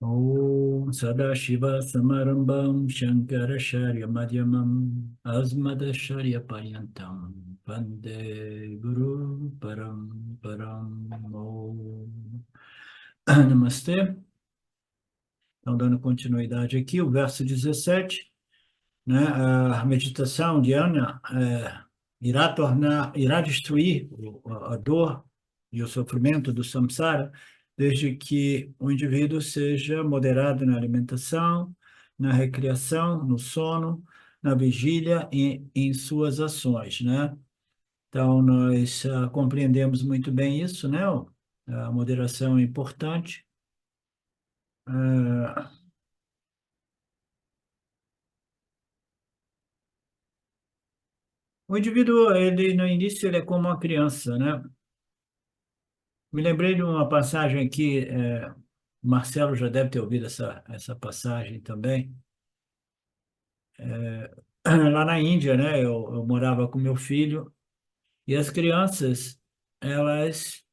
Om Sadashiva Samarambam Shankaracharya Madhyamam Asmadacharya Paryantam Vande Guru Param Param Om. Namastê. Então, dando continuidade aqui, o verso 17, né? A meditação diária irá destruir a dor e o sofrimento do samsara, desde que o indivíduo seja moderado na alimentação, na recreação, no sono, na vigília e em suas ações, né? Então, nós compreendemos muito bem isso, né? A moderação é importante. O indivíduo, ele no início, ele é como uma criança, né? Me lembrei de uma passagem aqui, Marcelo já deve ter ouvido essa passagem também. Lá na Índia, né? Eu morava com meu filho e as crianças, elas,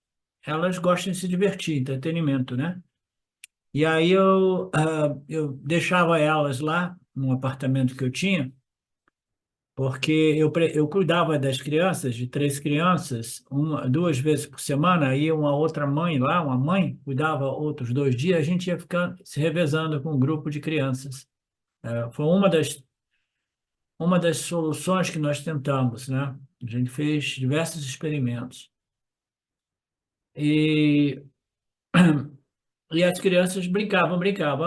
elas gostam de se divertir, entretenimento, né? E aí eu deixava elas lá no apartamento que eu tinha, porque eu cuidava das crianças, de três crianças, duas vezes por semana, aí uma outra mãe lá, uma mãe, cuidava outros 2 dias, a gente ia ficar se revezando com um grupo de crianças. Foi uma das soluções que nós tentamos, né? A gente fez diversos experimentos. E, e as crianças brincavam.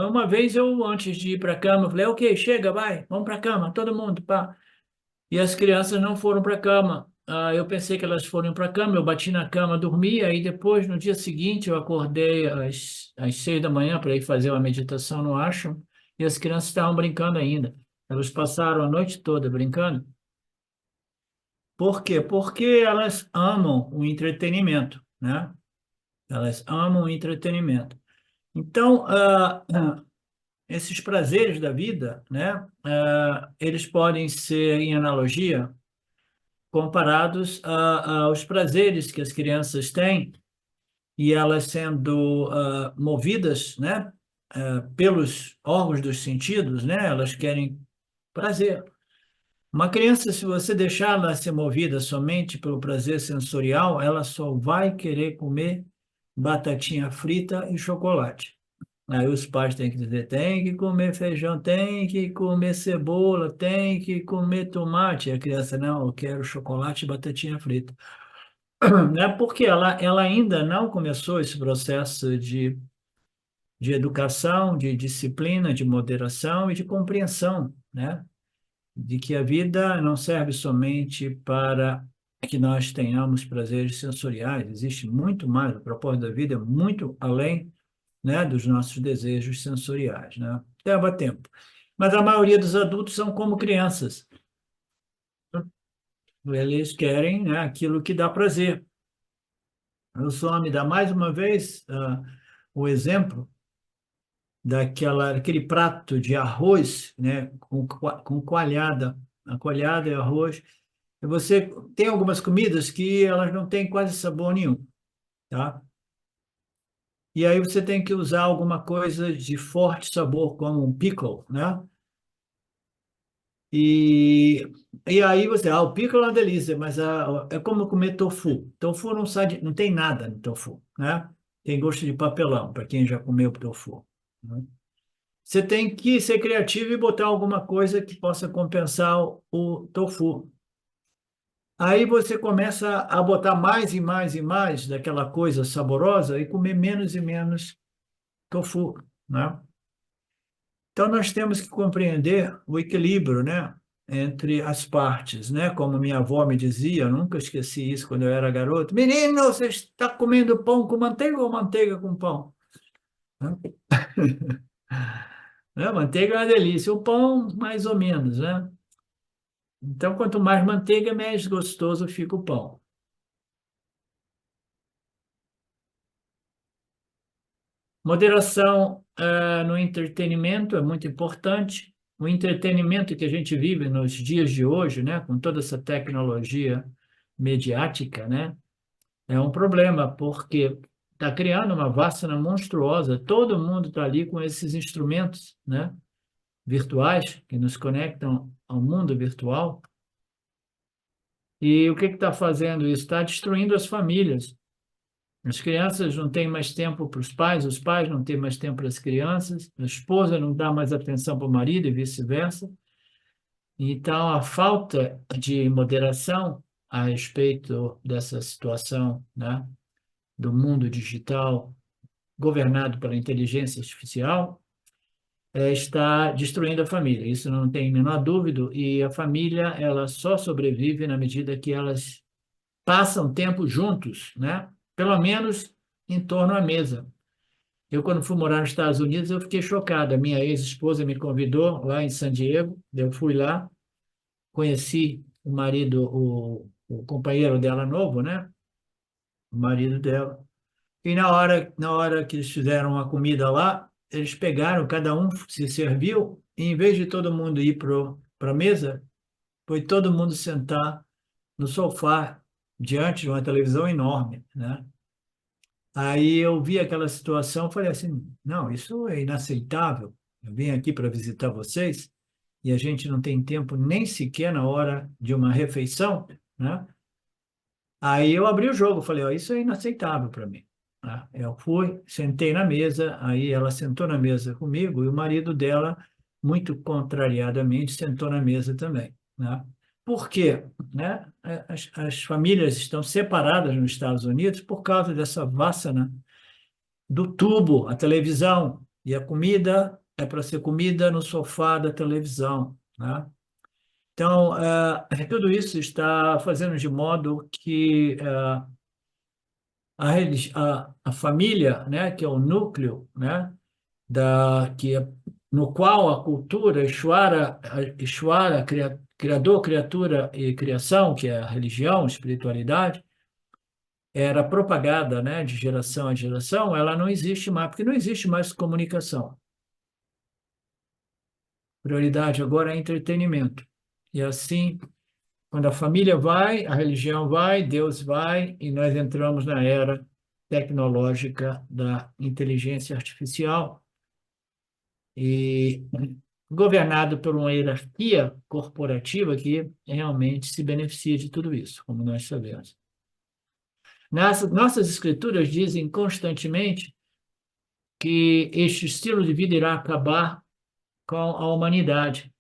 Uma vez eu, antes de ir para a cama, falei, ok, chega, vai, vamos para a cama, todo mundo, pá. E as crianças não foram para a cama. Eu pensei que elas foram para a cama, eu bati na cama, dormi, aí depois, no dia seguinte, eu acordei às 6 da manhã para ir fazer uma meditação no ashram, e as crianças estavam brincando ainda. Elas passaram a noite toda brincando. Por quê? Porque elas amam o entretenimento, né? Elas amam o entretenimento. Então, esses prazeres da vida, né? Eles podem ser, em analogia, comparados aos prazeres que as crianças têm e elas sendo movidas, né, pelos órgãos dos sentidos, né, elas querem prazer. Uma criança, se você deixá-la ser movida somente pelo prazer sensorial, ela só vai querer comer batatinha frita e chocolate. Aí os pais têm que dizer, tem que comer feijão, tem que comer cebola, tem que comer tomate. E a criança, não, eu quero chocolate e batatinha frita. Né? Porque ela ainda não começou esse processo de educação, de disciplina, de moderação e de compreensão, né? De que a vida não serve somente para que nós tenhamos prazeres sensoriais, existe muito mais, o propósito da vida é muito além, né, dos nossos desejos sensoriais, né? Leva tempo. Mas a maioria dos adultos são como crianças. Eles querem, né, aquilo que dá prazer. Eu só me dá mais uma vez o exemplo daquele prato de arroz, né, com coalhada. A coalhada e arroz. E você tem algumas comidas que elas não têm quase sabor nenhum, tá? E aí você tem que usar alguma coisa de forte sabor, como um pickle, né? E, e aí você, o pickle é uma delícia, mas é como comer tofu. Tofu não sai não tem nada no tofu, né? Tem gosto de papelão, para quem já comeu tofu, né? Você tem que ser criativo e botar alguma coisa que possa compensar o tofu. Aí você começa a botar mais e mais e mais daquela coisa saborosa e comer menos e menos tofu, né? Então nós temos que compreender o equilíbrio, né, entre as partes, né? Como minha avó me dizia, eu nunca esqueci isso quando eu era garoto. Menino, você está comendo pão com manteiga ou manteiga com pão? Né? Né? Manteiga é uma delícia, o pão mais ou menos, né? Então, quanto mais manteiga, mais gostoso fica o pão. Moderação, no entretenimento é muito importante. O entretenimento que a gente vive nos dias de hoje, né, com toda essa tecnologia mediática, né, é um problema, porque está criando uma vassana monstruosa. Todo mundo está ali com esses instrumentos, né, virtuais que nos conectam ao mundo virtual. E o que está fazendo isso? Está destruindo as famílias. As crianças não têm mais tempo para os pais não têm mais tempo para as crianças, a esposa não dá mais atenção para o marido e vice-versa. Então, a falta de moderação a respeito dessa situação, né, do mundo digital governado pela inteligência artificial está destruindo a família. Isso não tem a menor dúvida. E a família ela só sobrevive na medida que elas passam tempo juntos, né? Pelo menos em torno à mesa. Eu, quando fui morar nos Estados Unidos, eu fiquei chocado. A minha ex-esposa me convidou lá em San Diego, eu fui lá, conheci o marido, o companheiro dela novo, né? O marido dela. E na hora que eles fizeram a comida lá, eles pegaram, cada um se serviu, e em vez de todo mundo ir para a mesa, foi todo mundo sentar no sofá, diante de uma televisão enorme, né? Aí eu vi aquela situação, falei assim, não, isso é inaceitável. Eu vim aqui para visitar vocês e a gente não tem tempo nem sequer na hora de uma refeição, né? Aí eu abri o jogo, falei, ó, isso é inaceitável para mim, né? Eu fui, sentei na mesa, aí ela sentou na mesa comigo e o marido dela, muito contrariadamente, sentou na mesa também, né? Por quê? Né? As famílias estão separadas nos Estados Unidos por causa dessa vassana do tubo, a televisão, e a comida é para ser comida no sofá da televisão, né? Então, tudo isso está fazendo de modo que a família, né, que é o núcleo, né, no qual a cultura, Ishvara, Criador, criatura e criação, que é a religião, a espiritualidade, era propagada, né, de geração a geração, ela não existe mais, porque não existe mais comunicação. Prioridade agora é entretenimento. E assim, quando a família vai, a religião vai, Deus vai, e nós entramos na era tecnológica da inteligência artificial e governado por uma hierarquia corporativa que realmente se beneficia de tudo isso, como nós sabemos. Nossas escrituras dizem constantemente que este estilo de vida irá acabar com a humanidade.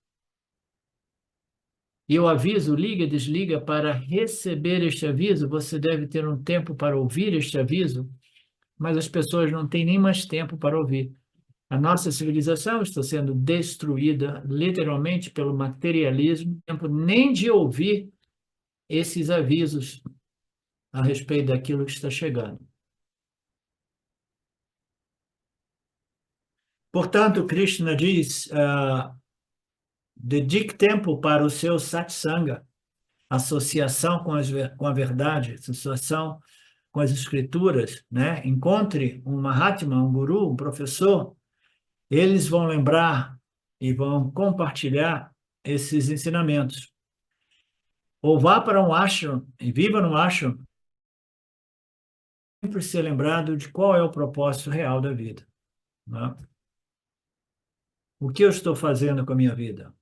E o aviso, liga, desliga, para receber este aviso, você deve ter um tempo para ouvir este aviso, mas as pessoas não têm nem mais tempo para ouvir. A nossa civilização está sendo destruída literalmente pelo materialismo, tempo nem de ouvir esses avisos a respeito daquilo que está chegando. Portanto, Krishna diz, dedique tempo para o seu satsanga, associação com a verdade, associação com as escrituras, né? Encontre um Mahatma, um guru, um professor, eles vão lembrar e vão compartilhar esses ensinamentos. Ou vá para um ashram e viva no ashram, sempre ser lembrado de qual é o propósito real da vida, né? O que eu estou fazendo com a minha vida?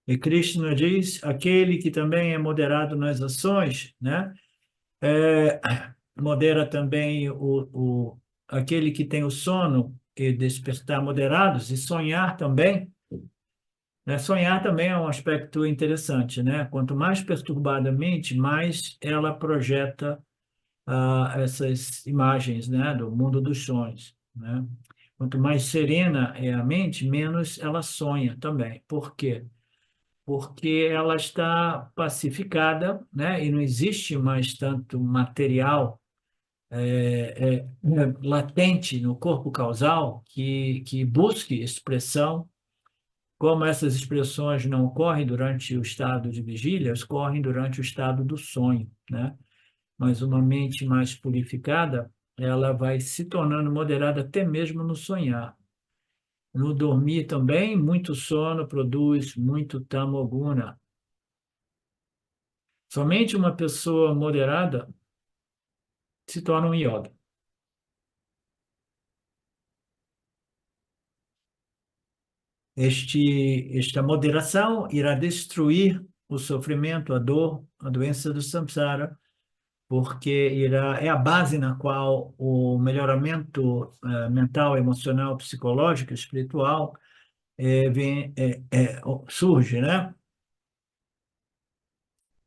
E Krishna diz, aquele que também é moderado nas ações, né? É, modera também aquele que tem o sono e despertar moderados, e sonhar também, né? Sonhar também é um aspecto interessante, né? Quanto mais perturbada a mente, mais ela projeta essas imagens, né? Do mundo dos sonhos, né? Quanto mais serena é a mente, menos ela sonha também. Por quê? Porque ela está pacificada, né? E não existe mais tanto material latente no corpo causal que busque expressão. Como essas expressões não ocorrem durante o estado de vigília, elas ocorrem durante o estado do sonho, né? Mas uma mente mais purificada, ela vai se tornando moderada até mesmo no sonhar. No dormir também, muito sono produz muito tamoguna. Somente uma pessoa moderada se torna um yogi. Esta moderação irá destruir o sofrimento, a dor, a doença do samsara, porque é a base na qual o melhoramento mental, emocional, psicológico, espiritual surge, né?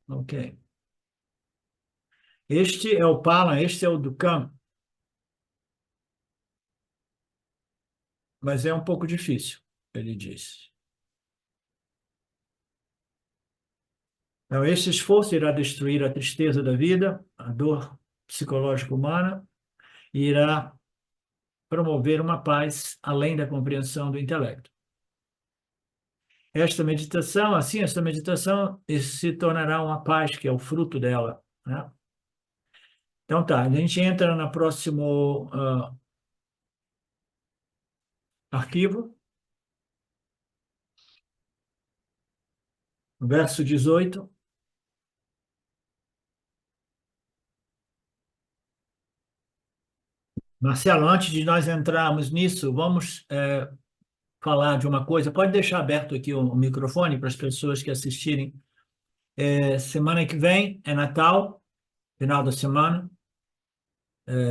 Ok. Este é o Pala, este é o Dukam, mas é um pouco difícil, ele diz. Então, este esforço irá destruir a tristeza da vida, a dor psicológica humana, e irá promover uma paz além da compreensão do intelecto. Esta meditação se tornará uma paz, que é o fruto dela, né? Então tá, a gente entra no próximo arquivo, verso 18. Marcelo, antes de nós entrarmos nisso, vamos falar de uma coisa. Pode deixar aberto aqui o microfone para as pessoas que assistirem. Semana que vem é Natal, final da semana.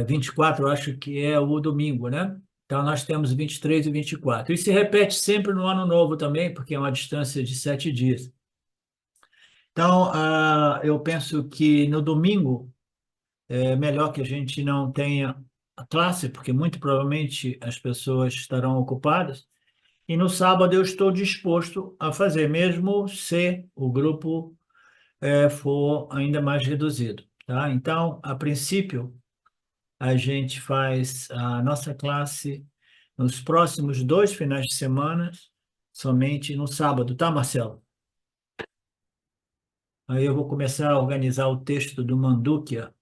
24, eu acho que é o domingo, né? Então, nós temos 23 e 24. E se repete sempre no Ano Novo também, porque é uma distância de 7 dias. Então, eu penso que no domingo é melhor que a gente não tenha a classe, porque muito provavelmente as pessoas estarão ocupadas. E no sábado eu estou disposto a fazer, mesmo se o grupo for ainda mais reduzido, tá? Então, a princípio, a gente faz a nossa classe nos próximos 2 finais de semana, somente no sábado, tá, Marcelo? Aí eu vou começar a organizar o texto do Mandukya,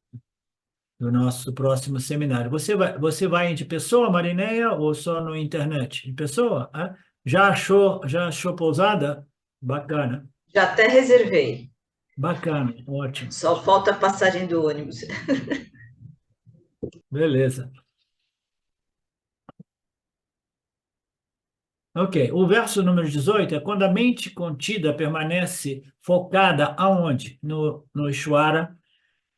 do nosso próximo seminário. Você vai de pessoa, Marineia, ou só no internet? De pessoa? Já achou pousada? Bacana, Já até reservei. bacana, ótimo. Só falta a passagem do ônibus. Beleza. Ok, o verso número 18 é quando a mente contida permanece focada aonde? No Ishvara,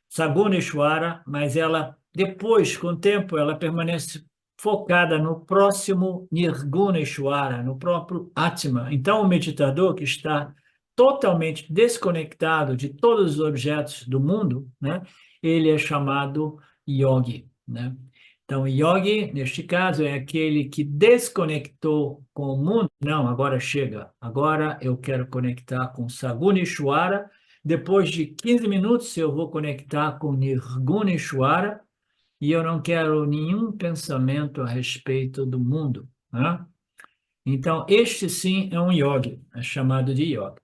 Saguna Ishvara, mas ela, depois, com o tempo, ela permanece focada no próximo Nirguna Ishvara, no próprio Atma. Então, o meditador que está totalmente desconectado de todos os objetos do mundo, né, ele é chamado yogi, né? Então, yogi, neste caso, é aquele que desconectou com o mundo. Não, agora chega. Agora eu quero conectar com Saguna Ishvara. Depois de 15 minutos, eu vou conectar com Nirguna Ishvara e eu não quero nenhum pensamento a respeito do mundo, né? Então, este sim é um yogi, é chamado de yogi.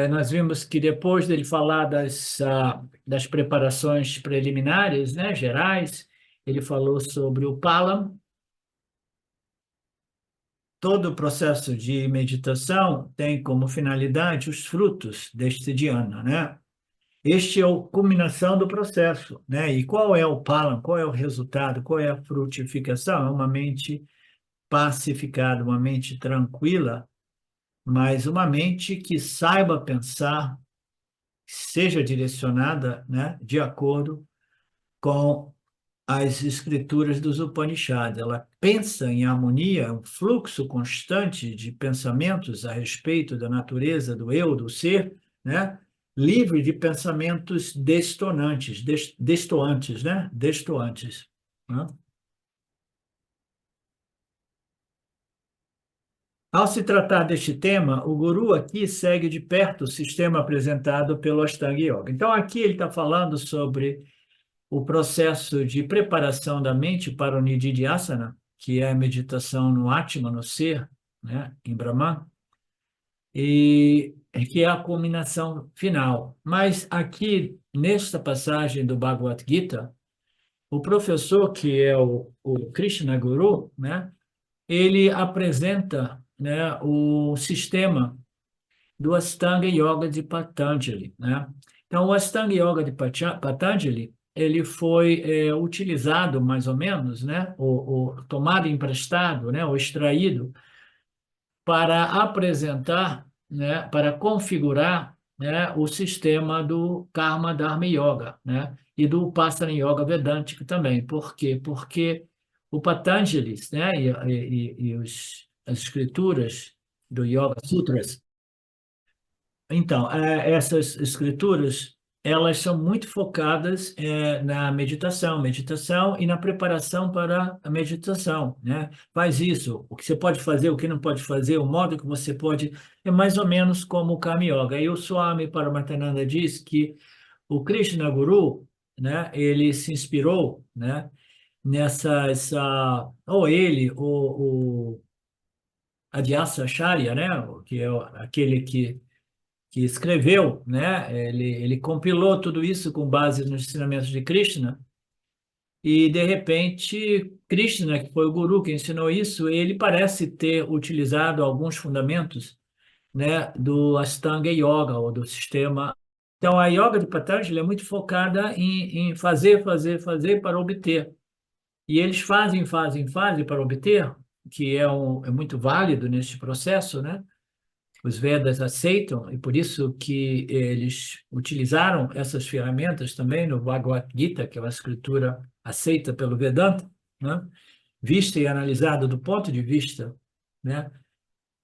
Nós vimos que depois dele falar das preparações preliminares, né, gerais, ele falou sobre o Palam. Todo o processo de meditação tem como finalidade os frutos deste dhyana, né? Este é a culminação do processo, né? E qual é o Palam? Qual é o resultado? Qual é a frutificação? É uma mente pacificada, uma mente tranquila, mas uma mente que saiba pensar, seja direcionada, né, de acordo com as escrituras dos Upanishads. Ela pensa em harmonia, um fluxo constante de pensamentos a respeito da natureza do eu, do ser, né? Livre de pensamentos destoantes, né? Destoantes, né? Ao se tratar deste tema, o guru aqui segue de perto o sistema apresentado pelo Ashtanga Yoga. Então, aqui ele está falando sobre o processo de preparação da mente para o Nididhyasana, que é a meditação no Atma, no ser, né, em Brahman. e que é a culminação final. Mas aqui, nesta passagem do Bhagavad Gita, o professor, que é o Krishna Guru, né, ele apresenta, né, o sistema do Ashtanga Yoga de Patanjali, né? Então, o Ashtanga Yoga de Patanjali, ele foi utilizado mais ou menos, né, ou tomado emprestado, né, ou extraído para apresentar, né, para configurar, né, o sistema do Karma Dharma Yoga, né, e do Upasana Yoga Vedântico também. Por quê? Porque o Patanjali, né, as escrituras do Yoga Sutras, então, essas escrituras, elas são muito focadas na meditação e na preparação para a meditação, né? Faz isso, o que você pode fazer, o que não pode fazer, o modo que você pode, é mais ou menos como o Karma Yoga. E o Swami Paramahansa diz que o Krishna Guru, né, ele se inspirou, né, ou ele, o Adyasa Acharya, né, que é aquele que escreveu, né? Ele compilou tudo isso com base nos ensinamentos de Krishna, e de repente Krishna, que foi o guru que ensinou isso, ele parece ter utilizado alguns fundamentos, né, do Ashtanga Yoga, ou do sistema. Então, a yoga de Patanjali é muito focada em fazer para obter. E eles fazem para obter, que é muito válido neste processo, né? Os Vedas aceitam, e por isso que eles utilizaram essas ferramentas também no Bhagavad Gita, que é uma escritura aceita pelo Vedanta, né? Vista e analisada do ponto de vista, né,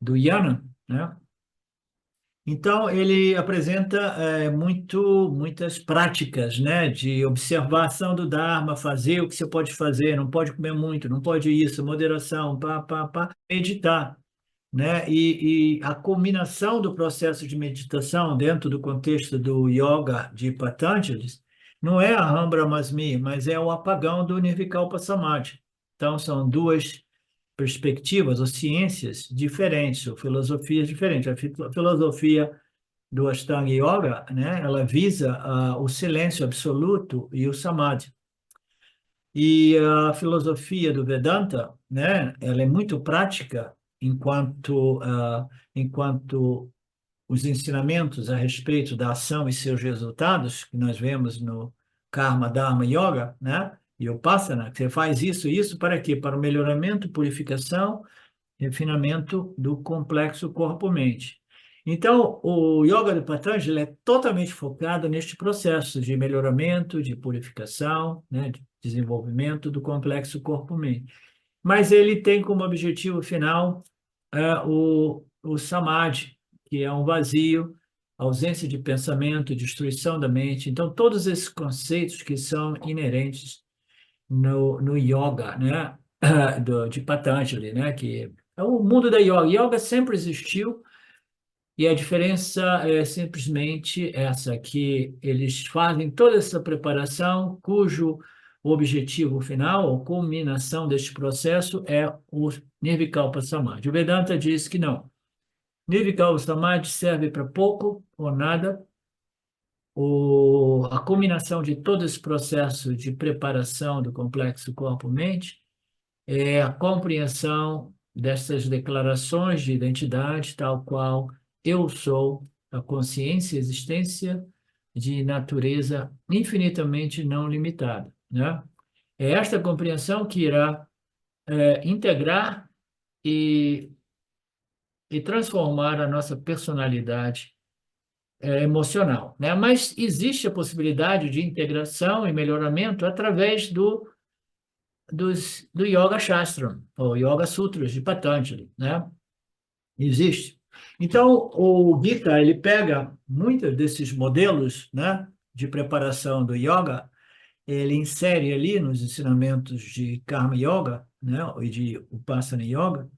do Yana, né? Então, ele apresenta muitas práticas, né, de observação do Dharma, fazer o que você pode fazer, não pode comer muito, não pode isso, moderação, meditar, né? E a combinação do processo de meditação dentro do contexto do yoga de Patanjali não é a Aham Brahmasmi, mas é o apagão do Nirvikalpa Samadhi. Então, são duas perspectivas ou ciências diferentes, ou filosofias diferentes. A filosofia do Ashtanga Yoga, né, ela visa o silêncio absoluto e o Samadhi. E a filosofia do Vedanta, né, ela é muito prática enquanto os ensinamentos a respeito da ação e seus resultados, que nós vemos no Karma, Dharma, Yoga, né, e o Upasana, que você faz isso e isso para quê? Para o melhoramento, purificação, refinamento do complexo corpo-mente. Então, o Yoga de Patanjali é totalmente focado neste processo de melhoramento, de purificação, né, de desenvolvimento do complexo corpo-mente. Mas ele tem como objetivo final o Samadhi, que é um vazio, ausência de pensamento, destruição da mente. Então, todos esses conceitos que são inerentes no yoga, né, de Patanjali, né, que é o mundo da yoga. Yoga sempre existiu, e a diferença é simplesmente essa, que eles fazem toda essa preparação, cujo objetivo final, ou culminação deste processo, é o Nirvikalpa Samadhi. O Vedanta diz que não. Nirvikalpa Samadhi serve para pouco ou nada. A culminação de todo esse processo de preparação do complexo corpo-mente é a compreensão dessas declarações de identidade, tal qual eu sou, a consciência e existência de natureza infinitamente não limitada, né? É esta compreensão que irá integrar e, e transformar a nossa personalidade emocional, né? Mas existe a possibilidade de integração e melhoramento através do Yoga Shastram, ou Yoga Sutras de Patanjali, né? Existe. Então, o Gita, ele pega muitos desses modelos, né, de preparação do yoga, ele insere ali nos ensinamentos de Karma Yoga, né, e de Upasana Yoga,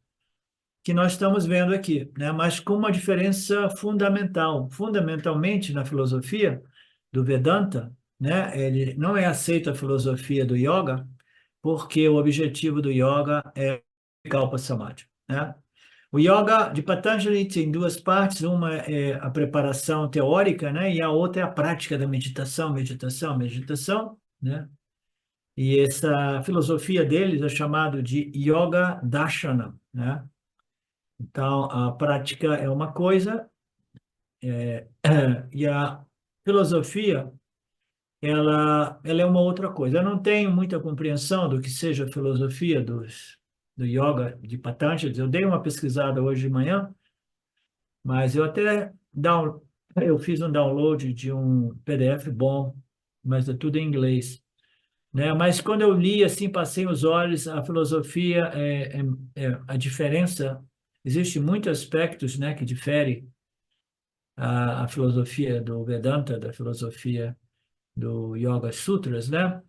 que nós estamos vendo aqui, né, mas com uma diferença fundamental. Fundamentalmente, na filosofia do Vedanta, né, ele não é aceita a filosofia do yoga, porque o objetivo do yoga é Kalpa Samadhi, né? O yoga de Patanjali tem duas partes, uma é a preparação teórica, né? E a outra é a prática da meditação, meditação, meditação, né? E essa filosofia deles é chamado de Yoga Darshana, né? Então, a prática é uma coisa, e a filosofia, ela é uma outra coisa. Eu não tenho muita compreensão do que seja a filosofia do yoga de Patanjali. Eu dei uma pesquisada hoje de manhã, mas eu fiz um download de um PDF bom, mas é tudo em inglês, né? Mas quando eu li assim, passei os olhos, a filosofia é a diferença. Existem muitos aspectos, né, que diferem a filosofia do Vedanta da filosofia do Yoga Sutras, né?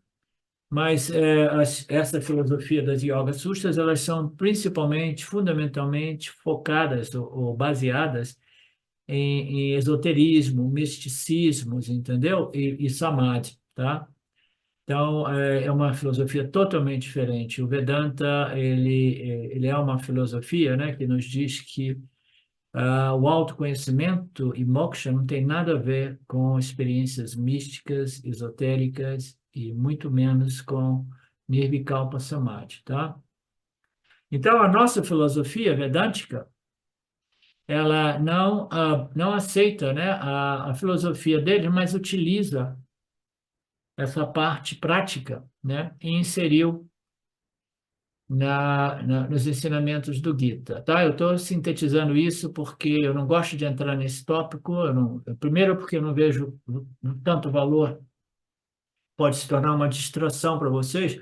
Mas essa filosofia das Yoga Sutras, elas são principalmente, fundamentalmente focadas ou baseadas em esoterismo, misticismos, entendeu? E samadhi, tá? Então, é uma filosofia totalmente diferente. O Vedanta, ele é uma filosofia, né, que nos diz que o autoconhecimento e moksha não tem nada a ver com experiências místicas, esotéricas e muito menos com Nirvikalpa Samadhi, tá? Então, a nossa filosofia vedântica, ela não aceita, né, a filosofia dele, mas utiliza essa parte prática, né, e inseriu nos ensinamentos do Gita, tá? Eu estou sintetizando isso porque eu não gosto de entrar nesse tópico, primeiro porque eu não vejo tanto valor, pode se tornar uma distração para vocês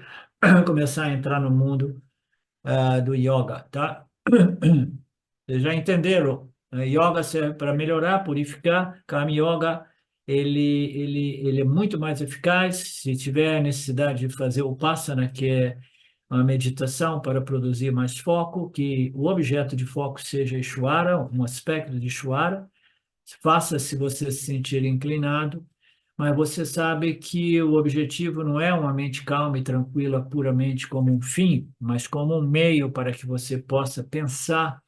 começar a entrar no mundo do yoga, tá? Vocês já entenderam? Yoga serve para melhorar, purificar. Karma Yoga, ele é muito mais eficaz. Se tiver necessidade de fazer o Upasana, que é uma meditação para produzir mais foco, que o objeto de foco seja Ishvara, um aspecto de Ishvara. Faça se você se sentir inclinado, mas você sabe que o objetivo não é uma mente calma e tranquila puramente como um fim, mas como um meio para que você possa pensar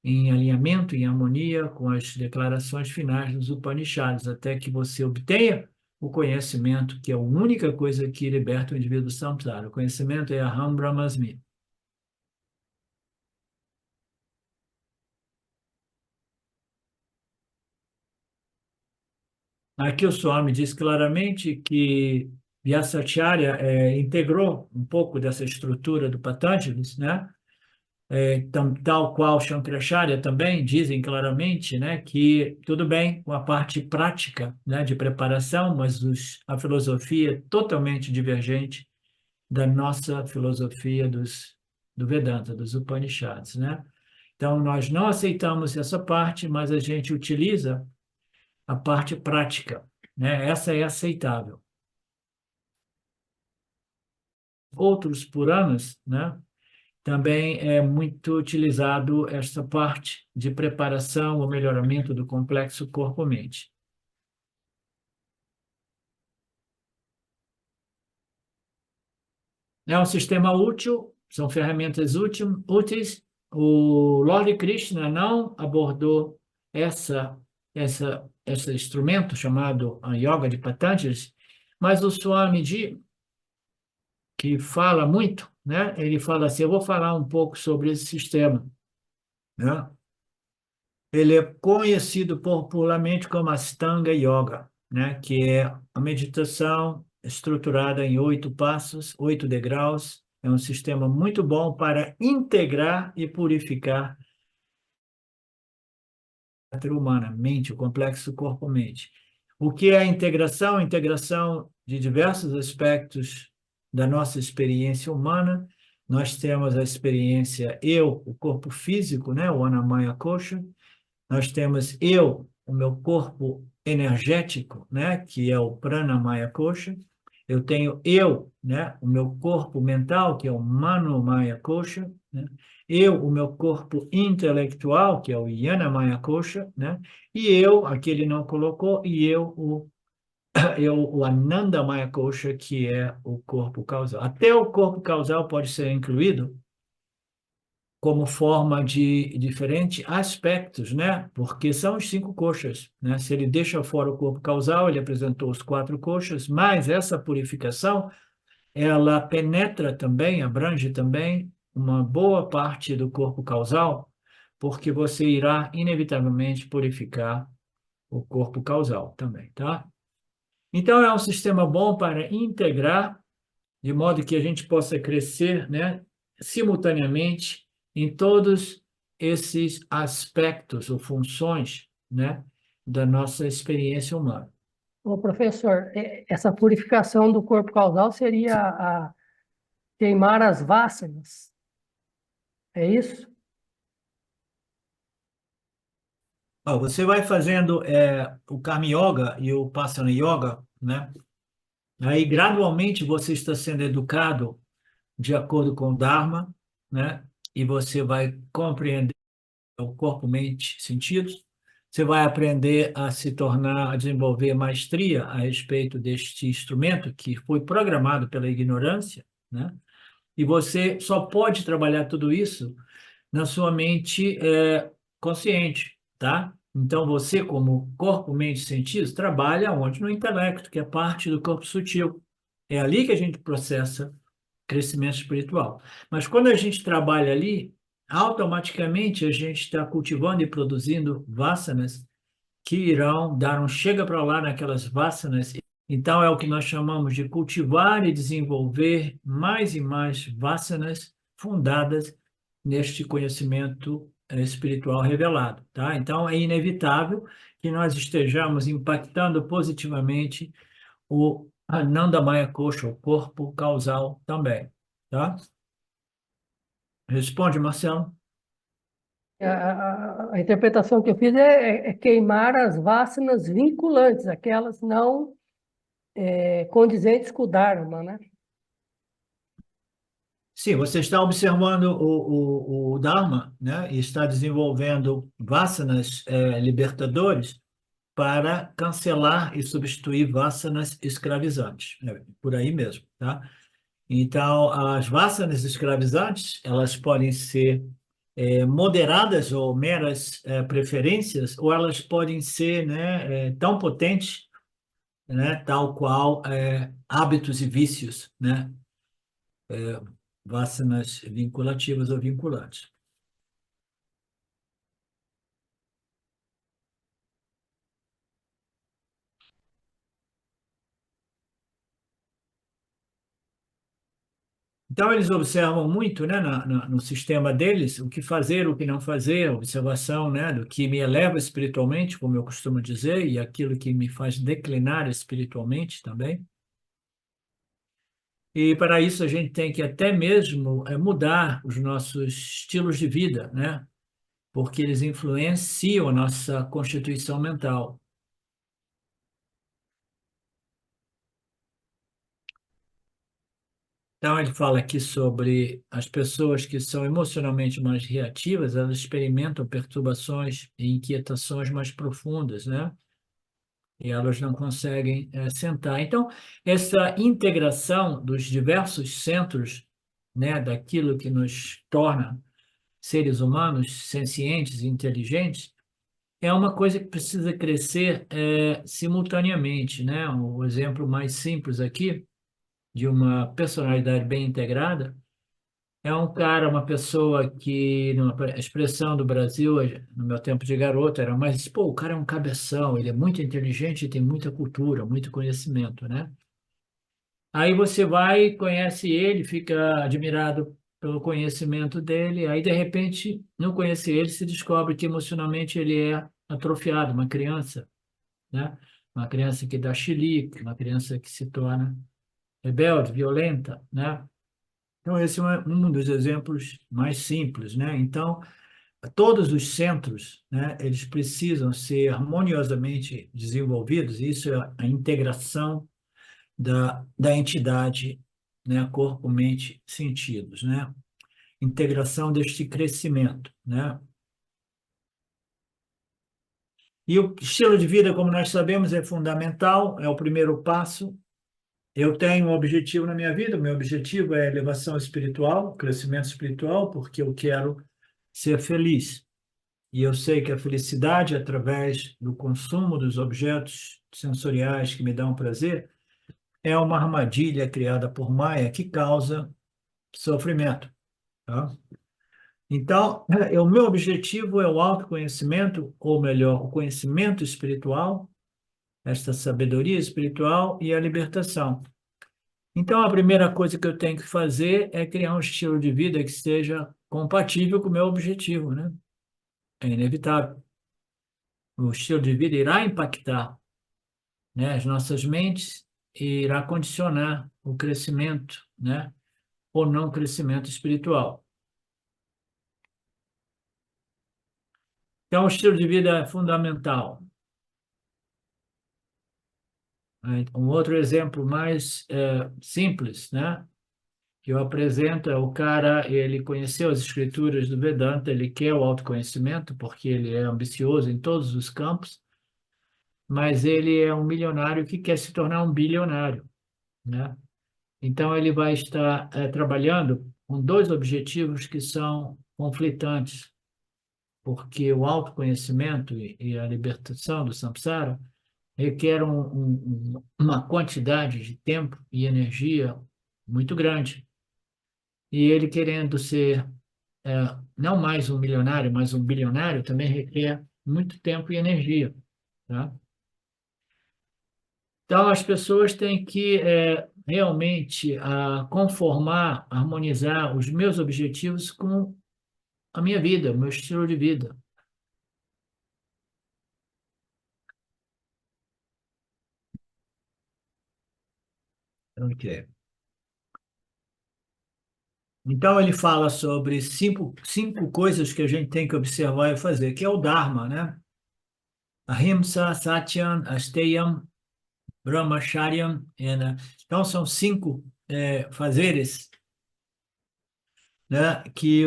em alinhamento, em harmonia com as declarações finais dos Upanishads, até que você obtenha o conhecimento, que é a única coisa que liberta o indivíduo do samsara. O conhecimento é Aham Brahmasmi. Aqui o Swami diz claramente que Vyasacharya integrou um pouco dessa estrutura do Patanjali, né? Tal qual Shankaracharya também dizem claramente, né, que tudo bem com a parte prática, né, de preparação, mas a filosofia é totalmente divergente da nossa filosofia do Vedanta, dos Upanishads, né? Então, nós não aceitamos essa parte, mas a gente utiliza a parte prática, né? Essa é aceitável. Outros Puranas, né? Também é muito utilizado esta parte de preparação ou melhoramento do complexo corpo-mente. É um sistema útil, são ferramentas úteis. O Lord Krishna não abordou esse instrumento chamado a Yoga de Patanjali, mas o Swamiji, que fala muito, né? Ele fala assim, eu vou falar um pouco sobre esse sistema, né? Ele é conhecido popularmente como Astanga Yoga, né? Que é a meditação estruturada em 8 passos, 8 degraus. É um sistema muito bom para integrar e purificar a mente humana, mente, o complexo corpo-mente. O que é a integração? A integração de diversos aspectos da nossa experiência humana. Nós temos a experiência eu, o corpo físico, né? O Annamaya Kosha. Nós temos eu, o meu corpo energético, né, que é o Pranamaya Kosha. Eu tenho eu, né, o meu corpo mental, que é o Manomaya Kosha, né? Eu, o meu corpo intelectual, que é o Yanamaya Kosha, né? E eu, aqui ele não colocou, e o Anandamaya Kosha, que é o corpo causal. Até o corpo causal pode ser incluído como forma de diferentes aspectos, né? Porque são os 5 coxas, né? Se ele deixa fora o corpo causal, ele apresentou os 4 coxas, mas essa purificação, ela penetra também, abrange também uma boa parte do corpo causal, porque você irá inevitavelmente purificar o corpo causal também, tá? Então, é um sistema bom para integrar, de modo que a gente possa crescer, né, simultaneamente em todos esses aspectos ou funções, né, da nossa experiência humana. Ô, professor, essa purificação do corpo causal seria a queimar as vássanas, é isso? Ó, você vai fazendo o Karma Yoga e o Passana Yoga, né? Aí, gradualmente, você está sendo educado de acordo com o Dharma, né? E você vai compreender o corpo, mente, sentidos. Você vai aprender a se tornar, a desenvolver maestria a respeito deste instrumento que foi programado pela ignorância, né? E você só pode trabalhar tudo isso na sua mente consciente, tá? Então, você, como corpo, mente e sentidos, trabalha onde? No intelecto, que é parte do corpo sutil. É ali que a gente processa crescimento espiritual. Mas quando a gente trabalha ali, automaticamente a gente está cultivando e produzindo vasanas que irão dar um chega para lá naquelas vasanas. Então, é o que nós chamamos de cultivar e desenvolver mais e mais vasanas fundadas neste conhecimento espiritual revelado, tá? Então, é inevitável que nós estejamos impactando positivamente o Anandamaya Kosha, o corpo causal também, tá? Responde, Marcelo. A interpretação que eu fiz é queimar as vássanas vinculantes, aquelas não condizentes com o Dharma, né? Sim, você está observando o Dharma, né? E está desenvolvendo vasanas libertadores para cancelar e substituir vasanas escravizantes. É por aí mesmo, tá? Então, as vasanas escravizantes, elas podem ser moderadas ou meras preferências, ou elas podem ser, né, tão potentes, né, tal qual hábitos e vícios, né, vasanas vinculativas ou vinculantes. Então, eles observam muito, né, no sistema deles, o que fazer, o que não fazer, observação, né, do que me eleva espiritualmente, como eu costumo dizer, e aquilo que me faz declinar espiritualmente também. E para isso a gente tem que até mesmo mudar os nossos estilos de vida, né, porque eles influenciam a nossa constituição mental. Então, ele fala aqui sobre as pessoas que são emocionalmente mais reativas, elas experimentam perturbações e inquietações mais profundas, né? E elas não conseguem sentar. Então, essa integração dos diversos centros, né, daquilo que nos torna seres humanos sencientes e inteligentes, é uma coisa que precisa crescer simultaneamente, né? O exemplo mais simples aqui de uma personalidade bem integrada, é um cara, uma pessoa que, numa expressão do Brasil, no meu tempo de garoto, era mais, pô, o cara é um cabeção, ele é muito inteligente e tem muita cultura, muito conhecimento, né? Aí você vai, conhece ele, fica admirado pelo conhecimento dele, aí de repente, não conhece ele, se descobre que emocionalmente ele é atrofiado, uma criança, né? Uma criança que dá chilique, uma criança que se torna rebelde, violenta, né? Então, esse é um dos exemplos mais simples, né? Então, todos os centros, né, eles precisam ser harmoniosamente desenvolvidos, isso é a integração da entidade, né, corpo, mente, sentidos, né? Integração deste crescimento, né? E o estilo de vida, como nós sabemos, é fundamental, é o primeiro passo, eu tenho um objetivo na minha vida, o meu objetivo é elevação espiritual, crescimento espiritual, porque eu quero ser feliz. E eu sei que a felicidade, através do consumo dos objetos sensoriais que me dão prazer, é uma armadilha criada por Maia que causa sofrimento, tá? Então, o meu objetivo é o autoconhecimento, ou melhor, o conhecimento espiritual, esta sabedoria espiritual e a libertação. Então, a primeira coisa que eu tenho que fazer é criar um estilo de vida que esteja compatível com o meu objetivo, né? É inevitável. O estilo de vida irá impactar, né, as nossas mentes e irá condicionar o crescimento, né, ou não crescimento espiritual. Então, o estilo de vida é fundamental. Um outro exemplo mais simples, né, que eu apresento é o cara, ele conheceu as escrituras do Vedanta, ele quer o autoconhecimento porque ele é ambicioso em todos os campos, mas ele é um milionário que quer se tornar um bilionário, né? Então, ele vai estar trabalhando com dois objetivos que são conflitantes, porque o autoconhecimento e a libertação do samsara requer uma quantidade de tempo e energia muito grande. E ele querendo ser não mais um milionário, mas um bilionário, também requer muito tempo e energia, tá? Então, as pessoas têm que realmente conformar, harmonizar os meus objetivos com a minha vida, o meu estilo de vida. Ok. Então, ele fala sobre cinco coisas que a gente tem que observar e fazer, que é o Dharma, né? Ahimsa, Satyam, Asteyam, Brahmacharyam. Então, são cinco fazeres, né? Que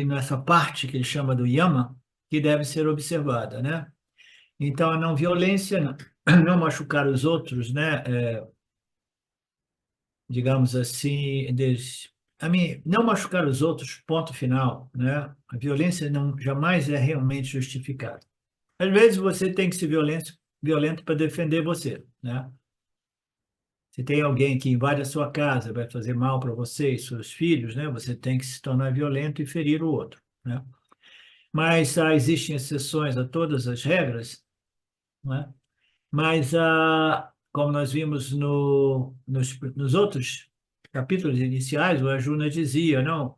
nessa parte que ele chama do Yama, que deve ser observada, né? Então, a não violência, não machucar os outros, né? Digamos assim, não machucar os outros, ponto final, né? A violência não jamais é realmente justificada. Às vezes você tem que ser violento para defender você, né? Se tem alguém que invade a sua casa, vai fazer mal para você e seus filhos, né? Você tem que se tornar violento e ferir o outro, né? Mas existem exceções a todas as regras, né? Mas, como nós vimos nos outros capítulos iniciais, o Arjuna dizia, não,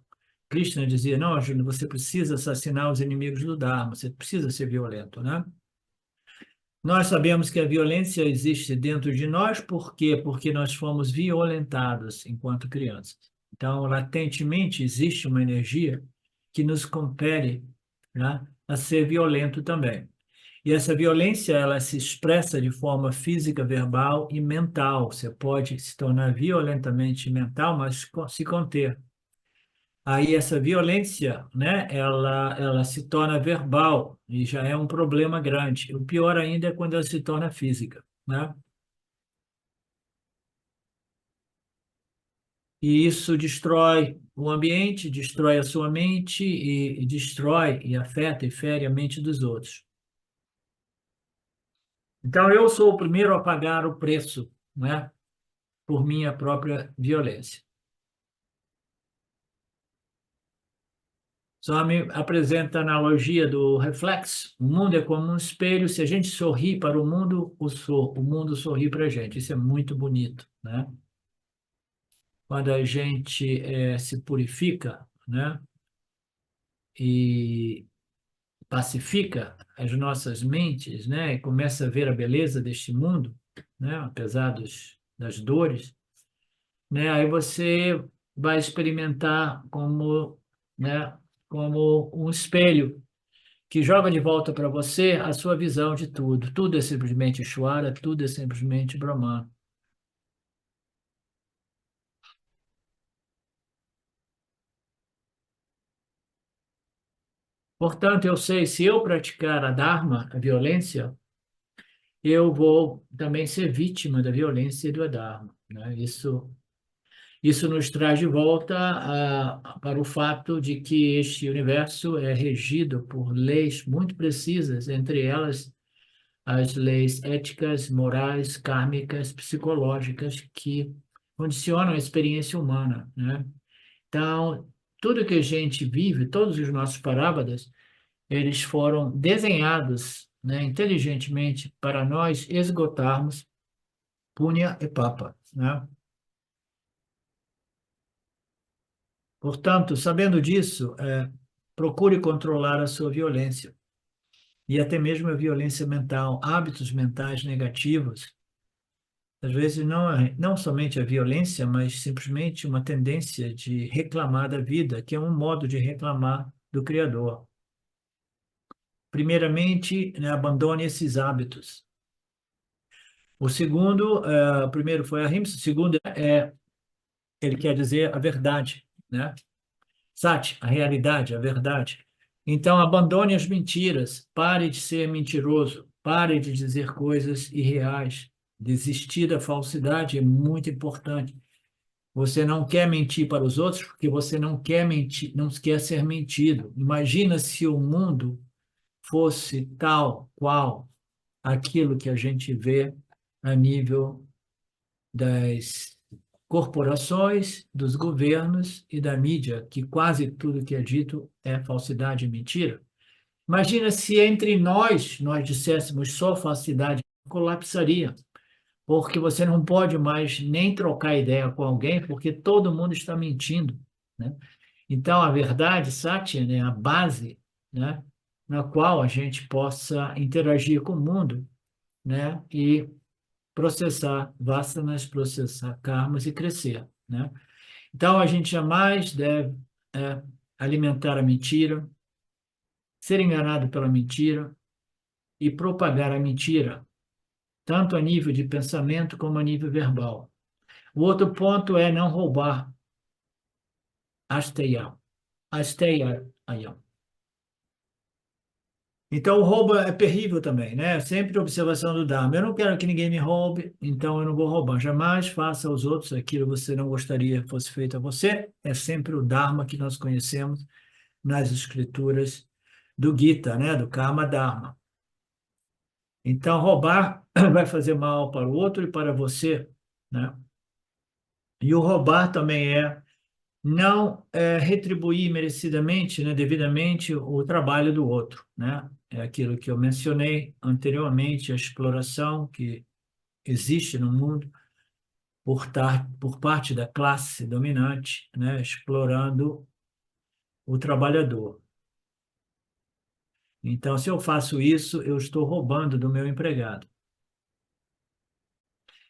Krishna dizia, não, Arjuna, você precisa assassinar os inimigos do Dharma, você precisa ser violento, né? Nós sabemos que a violência existe dentro de nós, por quê? Porque nós fomos violentados enquanto crianças. Então, latentemente, existe uma energia que nos compele, né, a ser violento também. E essa violência, ela se expressa de forma física, verbal e mental. Você pode se tornar violentamente mental, mas se conter. Aí essa violência, né, ela se torna verbal e já é um problema grande. O pior ainda é quando ela se torna física, né? E isso destrói o ambiente, destrói a sua mente e destrói e afeta e fere a mente dos outros. Então eu sou o primeiro a pagar o preço, né, por minha própria violência. Swami apresenta a analogia do reflexo. O mundo é como um espelho. Se a gente sorri para o mundo, o mundo sorri para a gente. Isso é muito bonito, né? Quando a gente se purifica, né? E pacifica as nossas mentes, né? E começa a ver a beleza deste mundo, né? Apesar das dores, né? Aí você vai experimentar né? Como um espelho que joga de volta para você a sua visão de tudo. Tudo é simplesmente Ishvara, tudo é simplesmente Brahman. Portanto, eu sei, se eu praticar a Dharma, a violência, eu vou também ser vítima da violência e do adharma, né? Isso nos traz de volta para o fato de que este universo é regido por leis muito precisas, entre elas as leis éticas, morais, kármicas, psicológicas, que condicionam a experiência humana, né? Então, tudo que a gente vive, todos os nossos parábadas, eles foram desenhados, né, inteligentemente para nós esgotarmos punha e papa, né? Portanto, sabendo disso, procure controlar a sua violência e até mesmo a violência mental, hábitos mentais negativos. Às vezes não somente a violência, mas simplesmente uma tendência de reclamar da vida, que é um modo de reclamar do Criador. Primeiramente, né, abandone esses hábitos. O primeiro foi a rimsa, o segundo ele quer dizer a verdade, né? Sati, a realidade, a verdade. Então, abandone as mentiras, pare de ser mentiroso, pare de dizer coisas irreais. Desistir da falsidade é muito importante. Você não quer mentir para os outros porque você não quer mentir, não quer ser mentido. Imagina se o mundo fosse tal qual aquilo que a gente vê a nível das corporações, dos governos e da mídia, que quase tudo que é dito é falsidade e mentira. Imagina se entre nós disséssemos só falsidade, colapsaria, porque você não pode mais nem trocar ideia com alguém, porque todo mundo está mentindo, né? Então, a verdade, Satya, né, a base, né, na qual a gente possa interagir com o mundo, né, e processar vasanas, processar karmas e crescer, né? Então, a gente jamais deve alimentar a mentira, ser enganado pela mentira e propagar a mentira, tanto a nível de pensamento como a nível verbal. O outro ponto é não roubar, asteya, asteyayam. Então, o roubo é terrível também, né? Sempre observação do Dharma. Eu não quero que ninguém me roube, então eu não vou roubar. Jamais faça aos outros aquilo que você não gostaria que fosse feito a você. É sempre o Dharma que nós conhecemos nas escrituras do Gita, né? Do Karma Dharma. Então, roubar vai fazer mal para o outro e para você, né? E o roubar também não retribuir merecidamente, né, devidamente o trabalho do outro, né? É aquilo que eu mencionei anteriormente, a exploração que existe no mundo por parte da classe dominante, né, explorando o trabalhador. Então, se eu faço isso, eu estou roubando do meu empregado.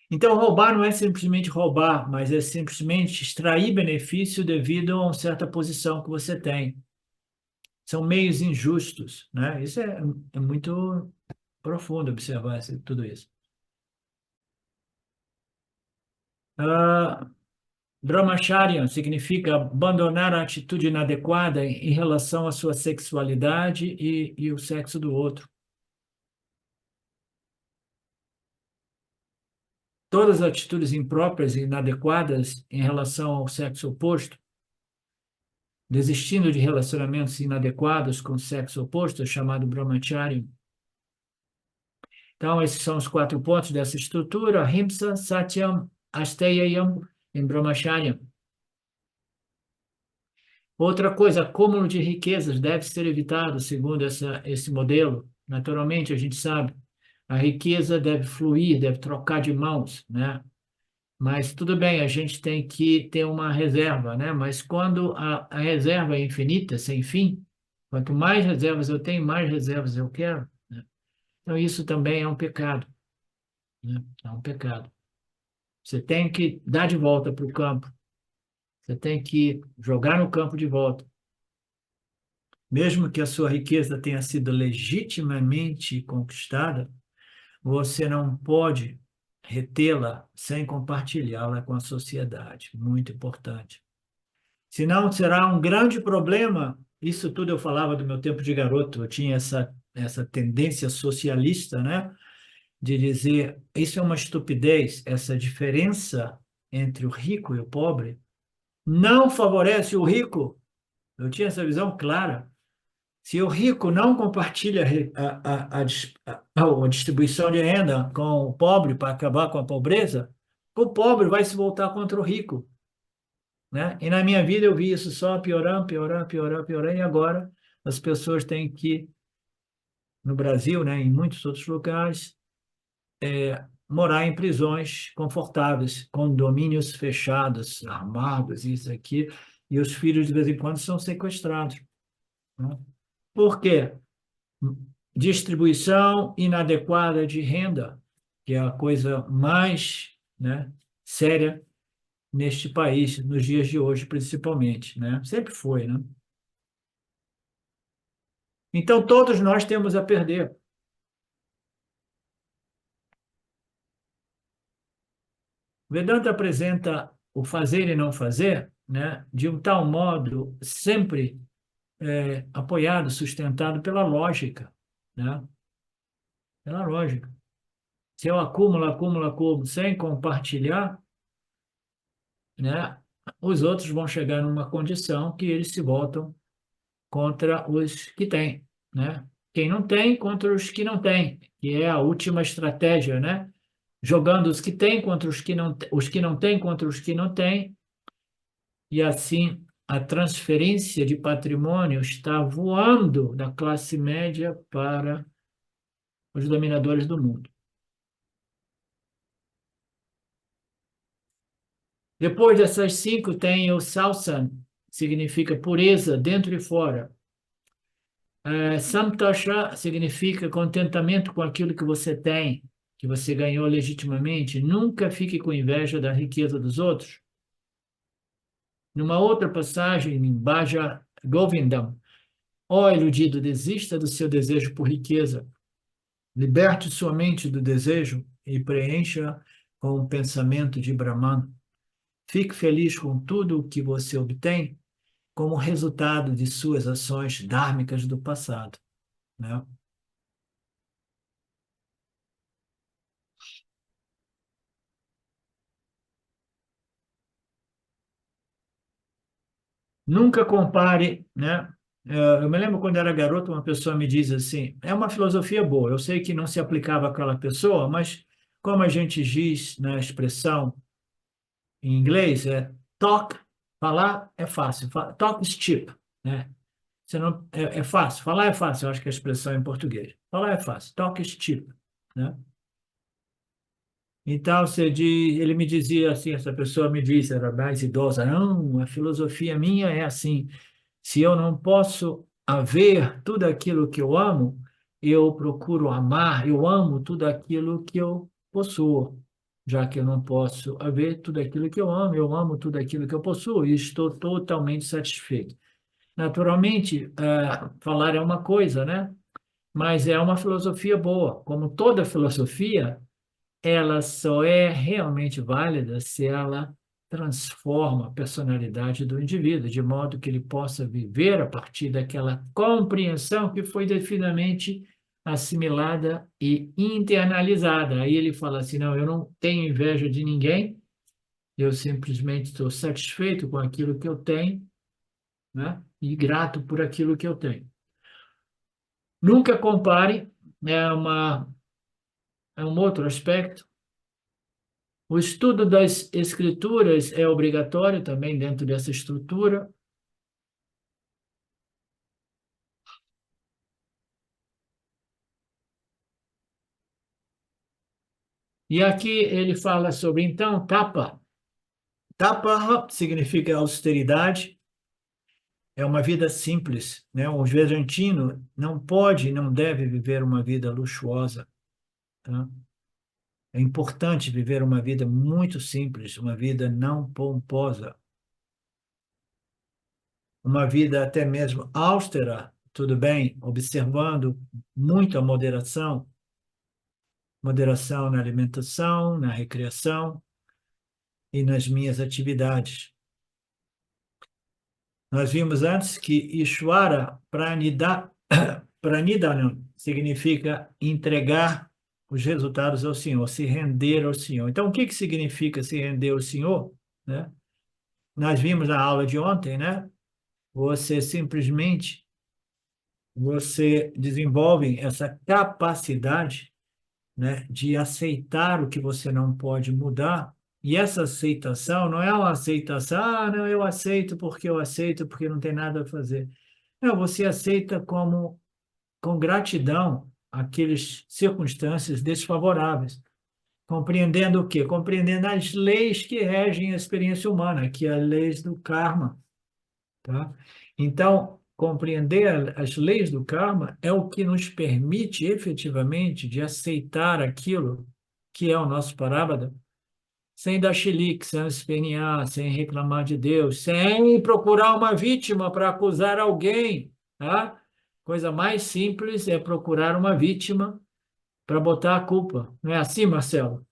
Então, roubar não é simplesmente roubar, mas é simplesmente extrair benefício devido a uma certa posição que você tem. São meios injustos, né? Isso é muito profundo observar tudo isso. Ah, Brahmacharya significa abandonar a atitude inadequada em relação à sua sexualidade e o sexo do outro. Todas as atitudes impróprias e inadequadas em relação ao sexo oposto, desistindo de relacionamentos inadequados com o sexo oposto, é chamado Brahmacharya. Então, esses são os 4 pontos dessa estrutura: Ahimsa, Satyam, Asteyayam e Brahmacharya. Outra coisa, acúmulo de riquezas deve ser evitado segundo esse modelo. Naturalmente, a gente sabe, a riqueza deve fluir, deve trocar de mãos, né? Mas tudo bem, a gente tem que ter uma reserva, né? Mas quando a reserva é infinita, sem fim, quanto mais reservas eu tenho, mais reservas eu quero, né? Então, isso também é um pecado, né? É um pecado. Você tem que dar de volta para o campo. Você tem que jogar no campo de volta. Mesmo que a sua riqueza tenha sido legitimamente conquistada, você não pode retê-la sem compartilhá-la com a sociedade. Muito importante. Senão será um grande problema. Isso tudo eu falava do meu tempo de garoto. Eu tinha essa tendência socialista, né? de dizer isso é uma estupidez, essa diferença entre o rico e o pobre não favorece o rico. Eu tinha essa visão clara. Se o rico não compartilha a distribuição de renda com o pobre para acabar com a pobreza, o pobre vai se voltar contra o rico, né? E na minha vida eu vi isso só piorando, piorando, piorando, piorando, e agora as pessoas têm que, no Brasil, né, em muitos outros lugares, morar em prisões confortáveis, condomínios fechados, armados, isso aqui, e os filhos de vez em quando são sequestrados, né? Por quê? Distribuição inadequada de renda, que é a coisa mais, né, séria neste país, nos dias de hoje, principalmente, né? Sempre foi, né? Então, todos nós temos a perder. Vedanta apresenta o fazer e não fazer, né, de um tal modo sempre apoiado, sustentado pela lógica, né? Pela lógica. Se eu acumulo, acumulo, acumulo, sem compartilhar, né, os outros vão chegar numa condição que eles se voltam contra os que têm, né? Quem não tem contra os que não têm, que é a última estratégia, né? Jogando os que têm contra os que não têm contra os que não têm, e assim a transferência de patrimônio está voando da classe média para os dominadores do mundo. Depois dessas cinco tem o Salsan, significa pureza dentro e fora. Santosha significa contentamento com aquilo que você tem, que você ganhou legitimamente. Nunca fique com inveja da riqueza dos outros. Numa outra passagem, em Bhaja Govindam, ó iludido, desista do seu desejo por riqueza. Liberte sua mente do desejo e preencha com o pensamento de Brahman. Fique feliz com tudo o que você obtém como resultado de suas ações dármicas do passado, né? Nunca compare, né? Eu me lembro quando era garoto, uma pessoa me diz assim, é uma filosofia boa, eu sei que não se aplicava àquela pessoa, mas como a gente diz na expressão em inglês, talk, falar é fácil, talk is cheap, né? Você não, é fácil, falar é fácil, eu acho que é a expressão em português. Falar é fácil, talk is cheap, né? Então, ele me dizia assim, essa pessoa me disse, era mais idosa, não, a filosofia minha é assim, se eu não posso haver tudo aquilo que eu amo, eu procuro amar, eu amo tudo aquilo que eu possuo. Já que eu não posso haver tudo aquilo que eu amo tudo aquilo que eu possuo e estou totalmente satisfeito. Naturalmente, falar é uma coisa, né? Mas é uma filosofia boa. Como toda filosofia, ela só é realmente válida se ela transforma a personalidade do indivíduo, de modo que ele possa viver a partir daquela compreensão que foi devidamente assimilada e internalizada. Aí ele fala assim: não, eu não tenho inveja de ninguém, eu simplesmente estou satisfeito com aquilo que eu tenho, né? E grato por aquilo que eu tenho. Nunca compare, é um outro aspecto. O estudo das escrituras é obrigatório também dentro dessa estrutura. E aqui ele fala sobre, então, tapa. Tapa significa austeridade, é uma vida simples, né? O argentino não pode, não deve viver uma vida luxuosa, tá? É importante viver uma vida muito simples, uma vida não pomposa, uma vida até mesmo austera, tudo bem, observando muito a moderação, moderação na alimentação, na recreação e nas minhas atividades. Nós vimos antes que Ishvara Pranidhanam significa entregar os resultados ao Senhor, se render ao Senhor. Então, o que que significa se render ao Senhor, né? Nós vimos na aula de ontem, né? Você simplesmente você desenvolve essa capacidade, né, de aceitar o que você não pode mudar. E essa aceitação não é uma aceitação, não, eu aceito porque não tem nada a fazer. Não, você aceita como com gratidão aquelas circunstâncias desfavoráveis, compreendendo o quê? Compreendendo as leis que regem a experiência humana, que é as leis do karma, tá? Então, compreender as leis do karma é o que nos permite efetivamente de aceitar aquilo que é o nosso parábada, sem dar chilique, sem espernear, sem reclamar de Deus, sem procurar uma vítima para acusar alguém, tá? Coisa mais simples é procurar uma vítima para botar a culpa. Não é assim, Marcelo?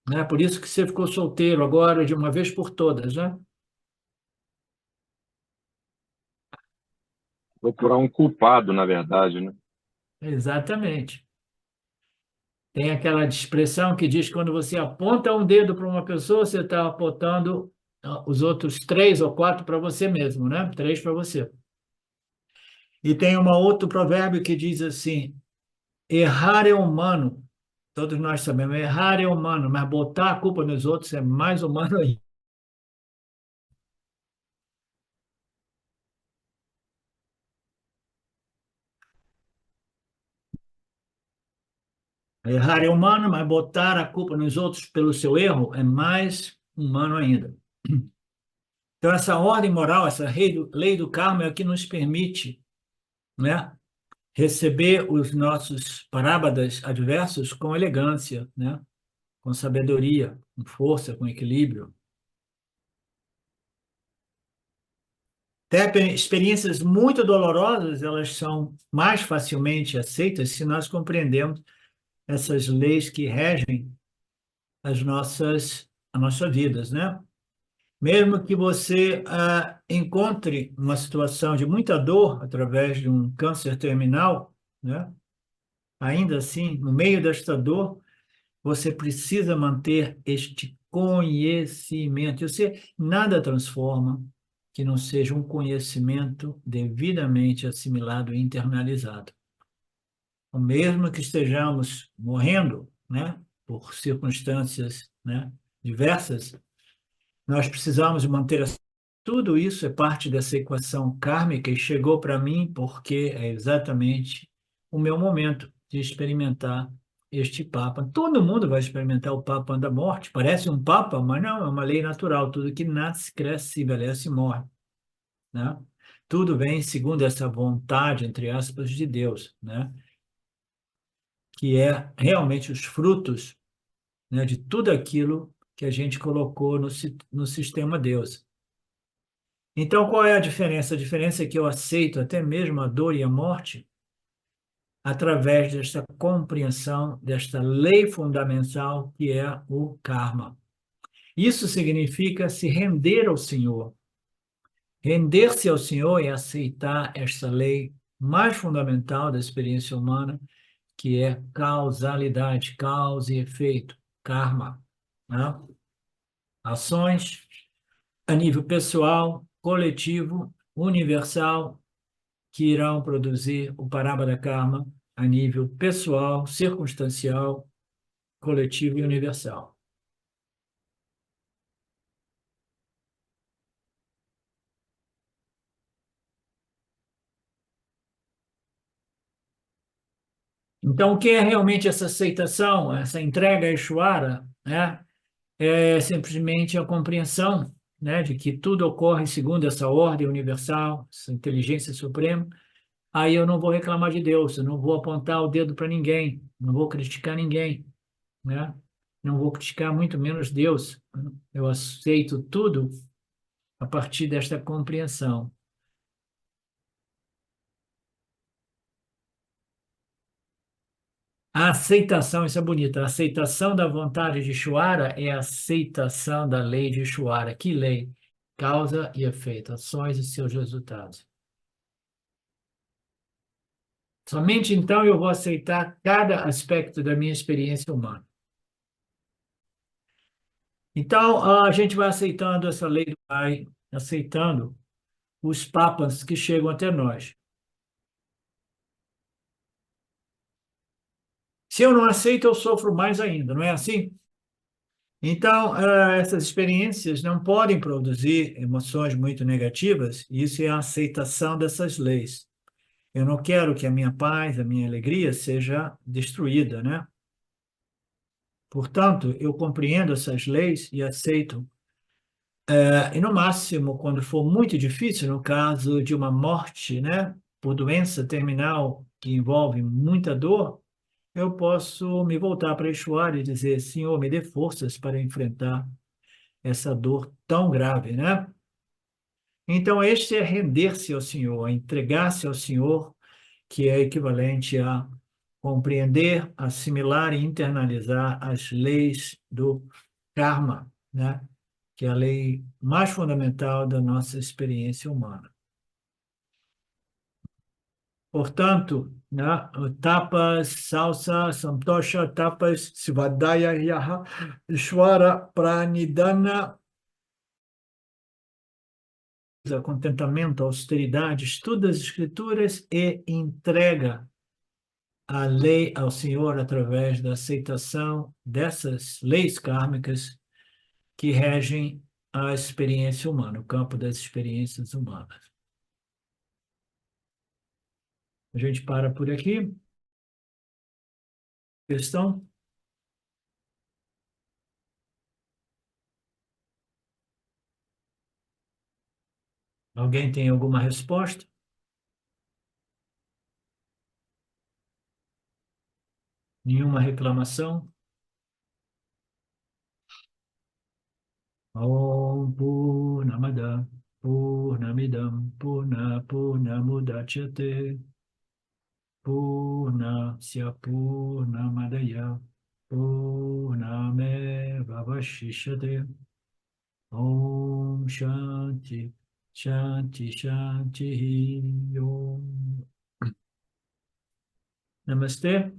Não é por isso que você ficou solteiro agora de uma vez por todas, né? Procurar um culpado, na verdade, né? Exatamente. Tem aquela expressão que diz que quando você aponta um dedo para uma pessoa, você está apontando os outros três ou quatro para você mesmo, né? Três para você. E tem um outro provérbio que diz assim: errar é humano. Todos nós sabemos, errar é humano, mas botar a culpa nos outros é mais humano ainda. Errar é humano, mas botar a culpa nos outros pelo seu erro é mais humano ainda. Então, essa ordem moral, essa lei do karma é o que nos permite, né, receber os nossos parábadas adversos com elegância, né, com sabedoria, com força, com equilíbrio. Até experiências muito dolorosas, elas são mais facilmente aceitas se nós compreendemos essas leis que regem as nossas vidas, né? Mesmo que você encontre uma situação de muita dor através de um câncer terminal, né? Ainda assim, no meio desta dor, você precisa manter este conhecimento. Você nada transforma que não seja um conhecimento devidamente assimilado e internalizado. O mesmo que estejamos morrendo, né, por circunstâncias, né, diversas, nós precisamos manter tudo isso é parte dessa equação kármica e chegou para mim porque é exatamente o meu momento de experimentar este Papa. Todo mundo vai experimentar o Papa da morte. Parece um Papa, mas não, é uma lei natural. Tudo que nasce, cresce, se envelhece e morre, né? Tudo vem segundo essa vontade, entre aspas, de Deus, né? Que é realmente os frutos, né, de tudo aquilo que a gente colocou no sistema Deus. Então, qual é a diferença? A diferença é que eu aceito até mesmo a dor e a morte através desta compreensão, desta lei fundamental que é o karma. Isso significa se render ao Senhor. Render-se ao Senhor é aceitar esta lei mais fundamental da experiência humana, que é causalidade, causa e efeito, karma, né? Ações a nível pessoal, coletivo, universal, que irão produzir o Parabara Karma a nível pessoal, circunstancial, coletivo e universal. Então, o que é realmente essa aceitação, essa entrega a Ishvara, né? É simplesmente a compreensão, né, de que tudo ocorre segundo essa ordem universal, essa inteligência suprema. Aí eu não vou reclamar de Deus, eu não vou apontar o dedo para ninguém, não vou criticar ninguém, né? Não vou criticar muito menos Deus. Eu aceito tudo a partir desta compreensão. A aceitação, isso é bonito, a aceitação da vontade de Ishvara é a aceitação da lei de Ishvara. Que lei? Causa e efeito, ações e seus resultados. Somente então eu vou aceitar cada aspecto da minha experiência humana. Então, a gente vai aceitando essa lei do Pai, aceitando os papas que chegam até nós. Se eu não aceito, eu sofro mais ainda, não é assim? Então, essas experiências não podem produzir emoções muito negativas, e isso é a aceitação dessas leis. Eu não quero que a minha paz, a minha alegria seja destruída, né? Portanto, eu compreendo essas leis e aceito. E no máximo, quando for muito difícil, no caso de uma morte, né, por doença terminal que envolve muita dor, eu posso me voltar para Exuar e dizer: Senhor, me dê forças para enfrentar essa dor tão grave, né? Então, este é render-se ao Senhor, entregar-se ao Senhor, que é equivalente a compreender, assimilar e internalizar as leis do karma, né? Que é a lei mais fundamental da nossa experiência humana. Portanto, né, tapas, salsa, santosha, tapas, svadaya, yaha, ishwara, pranidhana, contentamento, austeridade, estuda as escrituras e entrega a lei ao Senhor através da aceitação dessas leis kármicas que regem a experiência humana, o campo das experiências humanas. A gente para por aqui. Questão? Alguém tem alguma resposta? Nenhuma reclamação? Om Purnamada Purnamidam Purnamudachyate Purnasya Purnamadaya Purnameva Vashishyate Om Shanti Shanti Shanti Om Namastê.